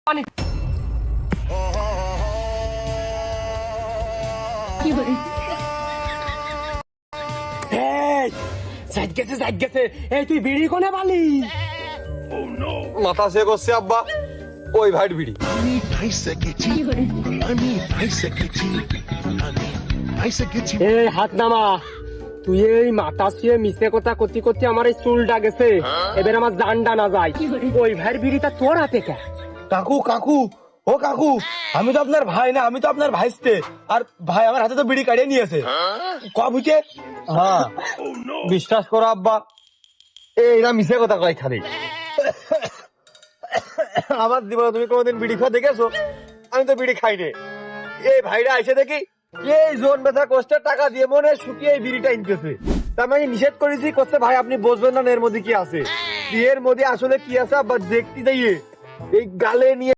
পানি তুই বিড়ি কোনে পালি? মাথা সে করছে আব্বা, ওই ভাইট বিড়ি। এই হাত নামা, তুই এই মাথা শুয়ে মিশে কথা করতে করতে আমার এই চুলটা গেছে, এবার আমার জানটা না যায়। ওই ভাইয়ের বিড়িটা তোর হাতে কে? কাকু কাকু ও কাকু, আমি তো আপনার ভাই না, আমি তো আপনার ভাইস্তে। আর ভাই আমার হাতে তো বিড়ি কাটিয়ে নিয়েছে। কবুকে হ্যাঁ, বিশ্বাস করো আব্বা, এইরা মিশে কথা কয় খালি। আমার জীবনে তুমি কোনোদিন বিড়ি খাওয়া দেখেছো? আমি তো বিড়ি খাই রে। এই ভাইরা এসে দেখি এই জোন ব্যথা কষ্টের টাকা দিয়ে মনে শুকিয়ে এই বিড়িটা ইনতেছে। তার মানে নিষেধ করেছি, করতে ভাই আপনি বুঝবেন না এর মধ্যে কি আছে। এর মধ্যে আসলে কি আছে আব্বা দেখতে যাইয়ে এই গালে নিয়ে